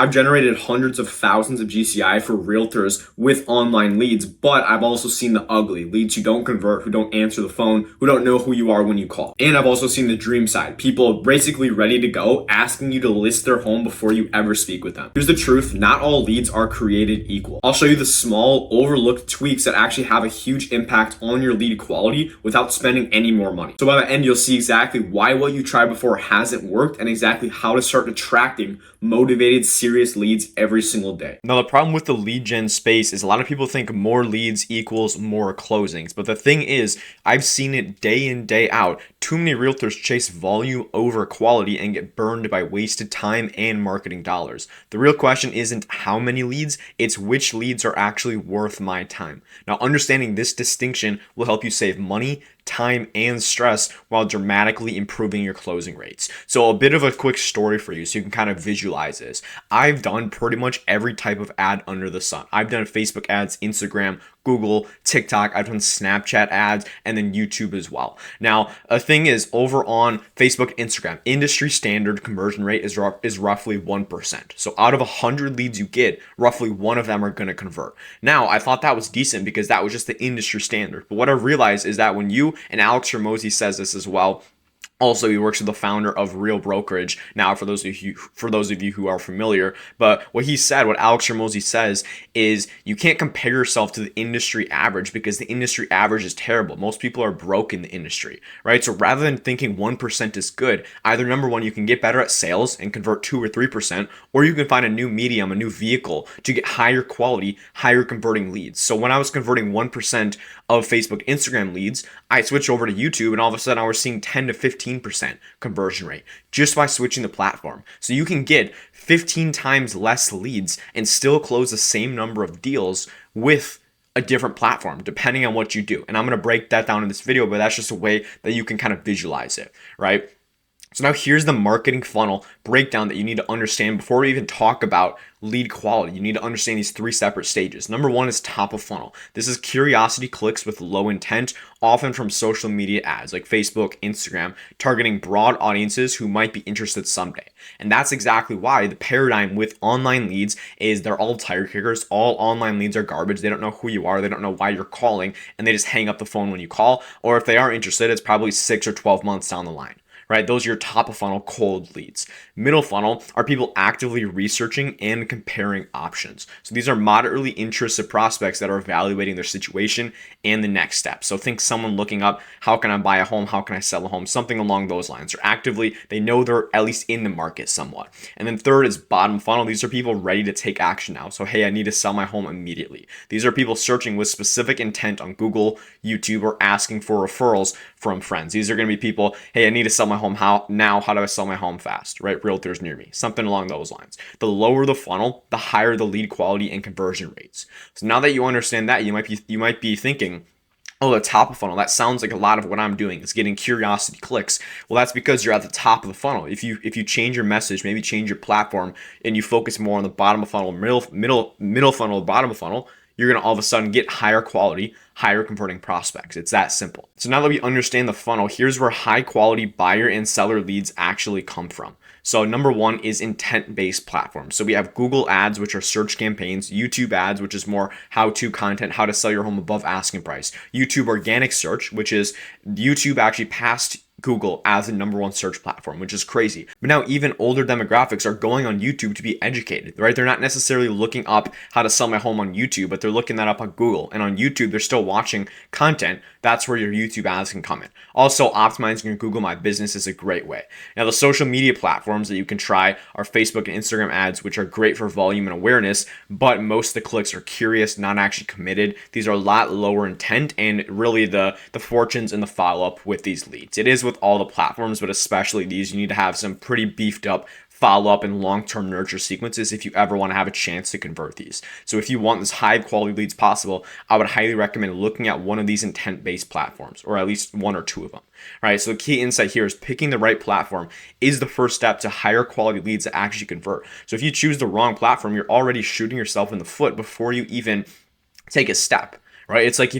I've generated hundreds of thousands of GCI for realtors with online leads, but I've also seen the ugly leads who don't convert, who don't answer the phone, who don't know who you are when you call. And I've also seen the dream side, people basically ready to go, asking you to list their home before you ever speak with them. Here's the truth, not all leads are created equal. I'll show you the small, overlooked tweaks that actually have a huge impact on your lead quality without spending any more money. So by the end, you'll see exactly why what you tried before hasn't worked and exactly how to start attracting motivated, serious leads every single day. Now, the problem with the lead gen space is a lot of people think more leads equals more closings. But the thing is, I've seen it day in, day out. Too many realtors chase volume over quality and get burned by wasted time and marketing dollars. The real question isn't how many leads, it's which leads are actually worth my time. Now, understanding this distinction will help you save money, time, and stress while dramatically improving your closing rates. So a bit of a quick story for you so you can kind of visualize this. I've done pretty much every type of ad under the sun. I've done Facebook ads, Instagram, Google, TikTok, I've done Snapchat ads, and then YouTube as well. Now, a thing is, over on Facebook, Instagram, industry standard conversion rate is roughly 1%. So out of 100 leads you get, roughly one of them are going to convert. Now, I thought that was decent because that was just the industry standard. But what I realized is that when you, and Alex Hormozi says this as well, also, he works with the founder of Real Brokerage. Now, for those of you who are familiar, but what Alex Hormozi says is you can't compare yourself to the industry average because the industry average is terrible. Most people are broke in the industry, right? So rather than thinking 1% is good, either number one, you can get better at sales and convert 2 or 3%, or you can find a new medium, a new vehicle to get higher quality, higher converting leads. So when I was converting 1% of Facebook, Instagram leads, I switched over to YouTube, and all of a sudden I was seeing 10 to 15% conversion rate just by switching the platform. So you can get 15 times less leads and still close the same number of deals with a different platform, depending on what you do. And I'm going to break that down in this video, but that's just a way that you can kind of visualize it, right? So now here's the marketing funnel breakdown that you need to understand before we even talk about lead quality. You need to understand these 3 separate stages. Number 1 is top of funnel. This is curiosity clicks with low intent, often from social media ads like Facebook, Instagram, targeting broad audiences who might be interested someday. And that's exactly why the paradigm with online leads is they're all tire kickers. All online leads are garbage. They don't know who you are. They don't know why you're calling, and they just hang up the phone when you call. Or if they are interested, it's probably 6 or 12 months down the line. Right? Those are your top of funnel cold leads. Middle funnel are people actively researching and comparing options. So these are moderately interested prospects that are evaluating their situation and the next step. So think someone looking up, how can I buy a home? How can I sell a home? Something along those lines. Or actively, they know they're at least in the market somewhat. And then third is bottom funnel. These are people ready to take action now. So, hey, I need to sell my home immediately. These are people searching with specific intent on Google, YouTube, or asking for referrals from friends. These are going to be people, hey, I need to sell my home. How do I sell my home fast? Right? Realtors near me. Something along those lines. The lower the funnel, the higher the lead quality and conversion rates. So now that you understand that, you might be thinking, oh, the top of funnel, that sounds like a lot of what I'm doing is getting curiosity clicks. Well, that's because you're at the top of the funnel. If you change your message, maybe change your platform, and you focus more on the bottom of funnel, middle funnel, bottom of funnel, you're going to all of a sudden get higher quality, higher converting prospects. It's that simple. So now that we understand the funnel, here's where high quality buyer and seller leads actually come from. So number 1 is intent-based platforms. So we have Google ads, which are search campaigns, YouTube ads, which is more how-to content, how to sell your home above asking price, YouTube organic search, which is YouTube actually passed Google as the number 1 search platform, which is crazy. But now even older demographics are going on YouTube to be educated, right? They're not necessarily looking up how to sell my home on YouTube, but they're looking that up on Google. And on YouTube, they're still watching content. That's where your YouTube ads can come in. Also, optimizing your Google My Business is a great way. Now, the social media platforms that you can try are Facebook and Instagram ads, which are great for volume and awareness, but most of the clicks are curious, not actually committed. These are a lot lower intent, and really the fortunes and the follow-up with these leads. It is with all the platforms, but especially these, you need to have some pretty beefed up follow-up and long-term nurture sequences if you ever want to have a chance to convert these. So if you want as high quality leads possible, I would highly recommend looking at one of these intent-based platforms, or at least 1 or 2 of them. Right? So the key insight here is picking the right platform is the first step to higher quality leads that actually convert. So if you choose the wrong platform, you're already shooting yourself in the foot before you even take a step. right? It's like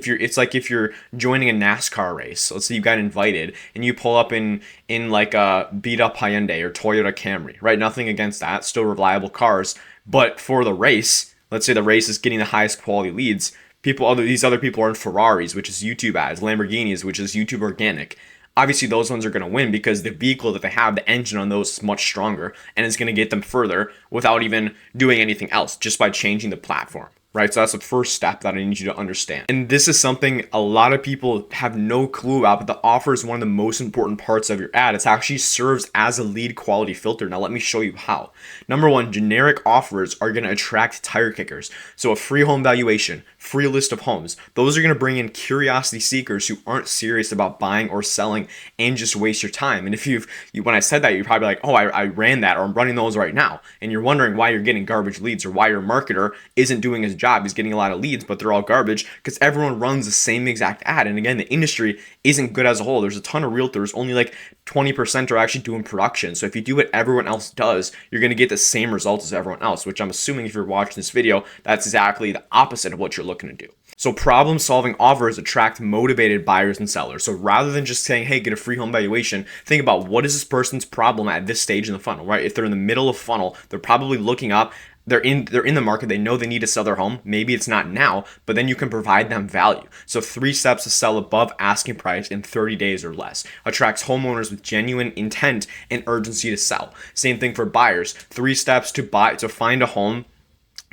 if you're joining a NASCAR race. Let's say you got invited and you pull up in like a beat up Hyundai or Toyota Camry, right? Nothing against that, still reliable cars, but for the race, let's say the race is getting the highest quality leads. These other people are in Ferraris, which is YouTube ads, Lamborghinis, which is YouTube organic. Obviously, those ones are going to win because the vehicle that they have, the engine on those is much stronger and it's going to get them further without even doing anything else, just by changing the platform. Right, so that's the first step that I need you to understand. And this is something a lot of people have no clue about, but the offer is one of the most important parts of your ad. It actually serves as a lead quality filter. Now let me show you how. Number one, generic offers are going to attract tire kickers. So a free home valuation, free list of homes, those are going to bring in curiosity seekers who aren't serious about buying or selling and just waste your time. And if when I said that, you're probably like, oh, I ran that, or I'm running those right now. And you're wondering why you're getting garbage leads, or why your marketer isn't doing his job. He's getting a lot of leads, but they're all garbage because everyone runs the same exact ad. And again, the industry isn't good as a whole. There's a ton of realtors, only like 20% are actually doing production. So if you do what everyone else does, you're going to get the same results as everyone else, which I'm assuming if you're watching this video, that's exactly the opposite of what you're looking to do. So problem solving offers attract motivated buyers and sellers. So rather than just saying, hey, get a free home valuation, think about what is this person's problem at this stage in the funnel, right? If they're in the middle of funnel, they're probably looking up, they're in the market, they know they need to sell their home. Maybe it's not now, but then you can provide them value. So 3 steps to sell above asking price in 30 days or less. Attracts homeowners with genuine intent and urgency to sell. Same thing for buyers. 3 steps to find a home,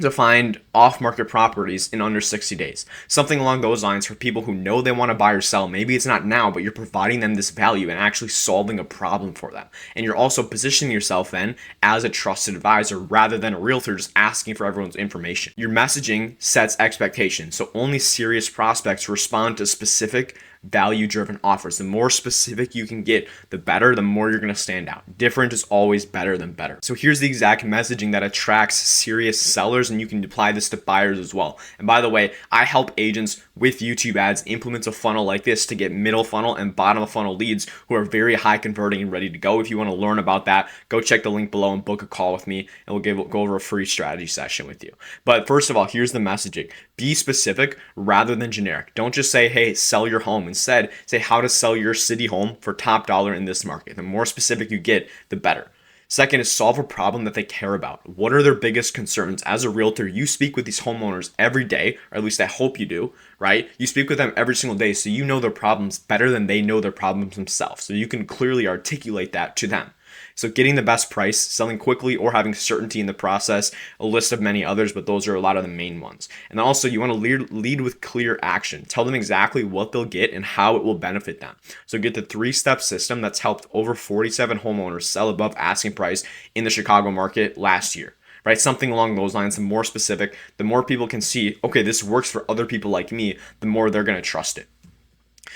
to find off-market properties in under 60 days. Something along those lines for people who know they want to buy or sell. Maybe it's not now, but you're providing them this value and actually solving a problem for them. And you're also positioning yourself then as a trusted advisor rather than a realtor just asking for everyone's information. Your messaging sets expectations, so only serious prospects respond to specific value-driven offers. The more specific you can get, the better, the more you're going to stand out. Different is always better than better. So here's the exact messaging that attracts serious sellers, and you can apply this to buyers as well. And by the way, I help agents with YouTube ads implement a funnel like this to get middle funnel and bottom of funnel leads who are very high converting and ready to go. If you want to learn about that, go check the link below and book a call with me, and we'll go over a free strategy session with you. But first of all, here's the messaging. Be specific rather than generic. Don't just say, hey, sell your home. Instead, say how to sell your city home for top dollar in this market. The more specific you get, the better. Second is solve a problem that they care about. What are their biggest concerns? As a realtor, you speak with these homeowners every day, or at least I hope you do, right? You speak with them every single day, so you know their problems better than they know their problems themselves. So you can clearly articulate that to them. So getting the best price, selling quickly, or having certainty in the process, a list of many others, but those are a lot of the main ones. And also you want to lead with clear action. Tell them exactly what they'll get and how it will benefit them. So get the 3-step system that's helped over 47 homeowners sell above asking price in the Chicago market last year. Right? Something along those lines. The more specific, the more people can see, okay, this works for other people like me, the more they're going to trust it.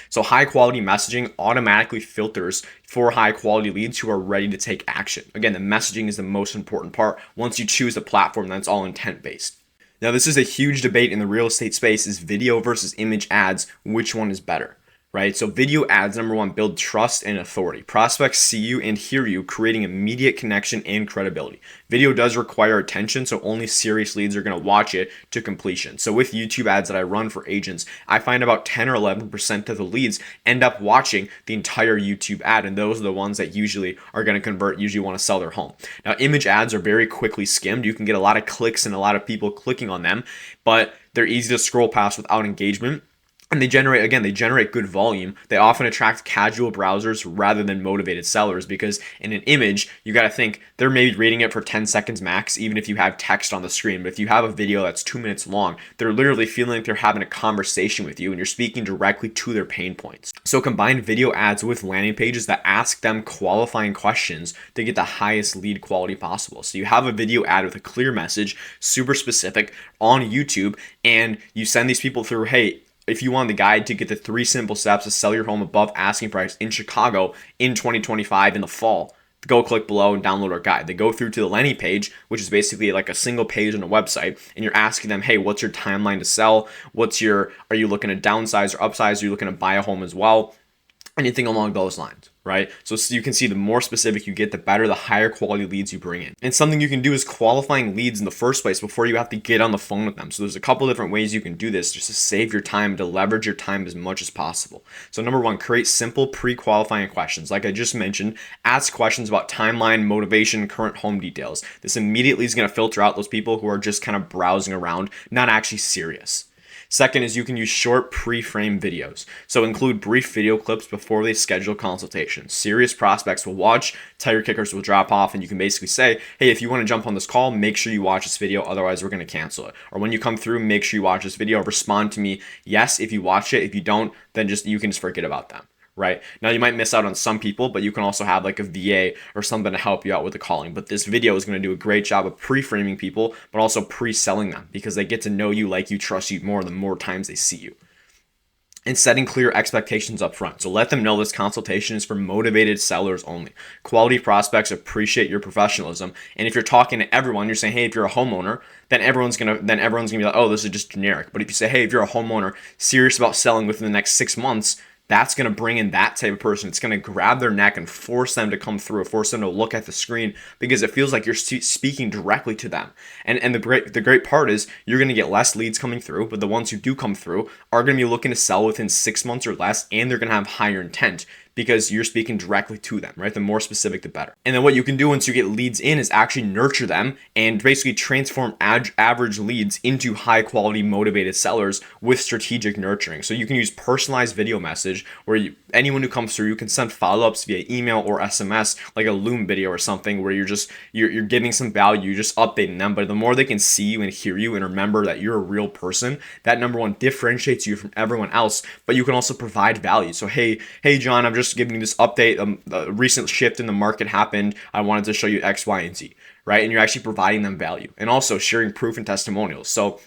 So high quality messaging automatically filters for high quality leads who are ready to take action. Again, the messaging is the most important part. Once you choose a platform, that's all intent based. Now, this is a huge debate in the real estate space: is video versus image ads, which one is better? Right? So video ads, number one, build trust and authority. Prospects see you and hear you, creating immediate connection and credibility. Video does require attention, so only serious leads are going to watch it to completion. So with YouTube ads that I run for agents, I find about 10 or 11% of the leads end up watching the entire YouTube ad, and those are the ones that usually are going to convert, usually want to sell their home. Now, image ads are very quickly skimmed. You can get a lot of clicks and a lot of people clicking on them, but they're easy to scroll past without engagement. And they generate good volume. They often attract casual browsers rather than motivated sellers, because in an image, you got to think they're maybe reading it for 10 seconds max, even if you have text on the screen. But if you have a video that's 2 minutes long, they're literally feeling like they're having a conversation with you and you're speaking directly to their pain points. So combine video ads with landing pages that ask them qualifying questions to get the highest lead quality possible. So you have a video ad with a clear message, super specific on YouTube, and you send these people through, hey, if you want the guide to get the 3 simple steps to sell your home above asking price in Chicago in 2025 in the fall, go click below and download our guide. They go through to the landing page, which is basically like a single page on a website, and you're asking them, hey, what's your timeline to sell? Are you looking to downsize or upsize? Are you looking to buy a home as well? Anything along those lines. right? So you can see the more specific you get, the better, the higher quality leads you bring in. And something you can do is qualifying leads in the first place before you have to get on the phone with them. So there's a couple different ways you can do this just to save your time, to leverage your time as much as possible. So number one, create simple pre-qualifying questions. Like I just mentioned, ask questions about timeline, motivation, current home details. This immediately is going to filter out those people who are just kind of browsing around, not actually serious. Second is you can use short pre-frame videos. So include brief video clips before they schedule consultations. Serious prospects will watch, tire kickers will drop off, and you can basically say, hey, if you want to jump on this call, make sure you watch this video, otherwise we're going to cancel it. Or when you come through, make sure you watch this video, respond to me, yes, if you watch it. If you don't, then you can just forget about them. Right now, you might miss out on some people, but you can also have like a VA or something to help you out with the calling. But this video is going to do a great job of pre-framing people, but also pre-selling them because they get to know you, like you, trust you more the more times they see you. And setting clear expectations up front. So let them know this consultation is for motivated sellers only. Quality prospects appreciate your professionalism. And if you're talking to everyone, you're saying, hey, if you're a homeowner, then everyone's gonna be like, oh, this is just generic. But if you say, hey, if you're a homeowner serious about selling within the next 6 months, that's going to bring in that type of person. It's going to grab their neck and force them to come through, force them to look at the screen because it feels like you're speaking directly to them. And the great part is you're going to get less leads coming through, but the ones who do come through are going to be looking to sell within 6 months or less, and they're going to have higher intent because you're speaking directly to them, right? The more specific, the better. And then what you can do once you get leads in is actually nurture them and basically transform average leads into high quality motivated sellers with strategic nurturing. So you can use personalized video message where anyone who comes through, you can send follow-ups via email or SMS, like a Loom video or something where you're giving some value, you're just updating them. But the more they can see you and hear you and remember that you're a real person, that number one differentiates you from everyone else, but you can also provide value. So, hey, John, I'm just giving you this update. A recent shift in the market happened. I wanted to show you X, Y, and Z, right? And you're actually providing them value and also sharing proof and testimonials. So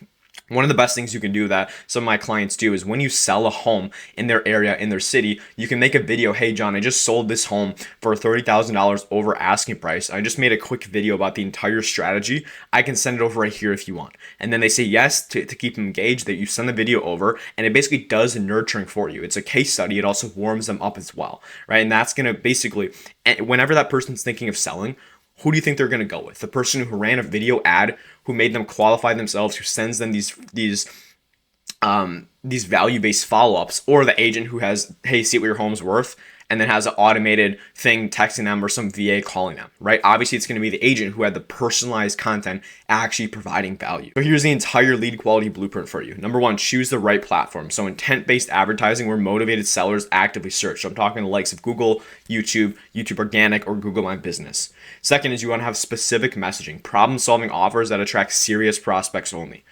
one of the best things you can do that some of my clients do is when you sell a home in their area, in their city, you can make a video. Hey, John, I just sold this home for $30,000 over asking price. I just made a quick video about the entire strategy. I can send it over right here if you want. And then they say yes to keep them engaged, that you send the video over, and it basically does nurturing for you. It's a case study. It also warms them up as well, right? And that's going to basically, whenever that person's thinking of selling, who do you think they're going to go with? The person who ran a video ad, who made them qualify themselves, who sends them these value-based follow-ups, or the agent who has, hey, see what your home's worth, and then has an automated thing texting them or some VA calling them, right? Obviously, it's going to be the agent who had the personalized content actually providing value. So here's the entire lead quality blueprint for you. Number one, choose the right platform. So intent-based advertising where motivated sellers actively search. So I'm talking the likes of Google, YouTube Organic, or Google My Business. Second is you want to have specific messaging, problem-solving offers that attract serious prospects only.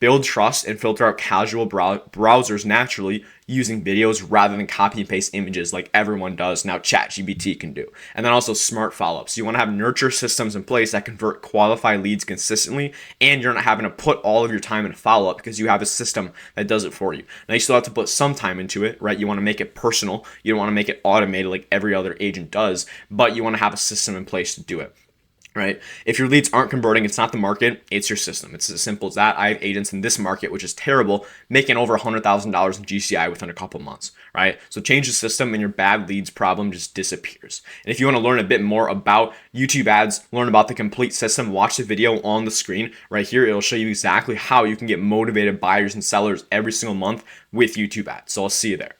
Build trust and filter out casual browsers naturally using videos rather than copy and paste images like everyone does now ChatGPT can do. And then also smart follow-ups. You want to have nurture systems in place that convert qualified leads consistently, and you're not having to put all of your time in follow-up because you have a system that does it for you. Now you still have to put some time into it, right? You want to make it personal. You don't want to make it automated like every other agent does, but you want to have a system in place to do it. Right? If your leads aren't converting, it's not the market, it's your system. It's as simple as that. I have agents in this market, which is terrible, making over $100,000 in GCI within a couple months, right? So change the system and your bad leads problem just disappears. And if you want to learn a bit more about YouTube ads, learn about the complete system, watch the video on the screen right here. It'll show you exactly how you can get motivated buyers and sellers every single month with YouTube ads. So I'll see you there.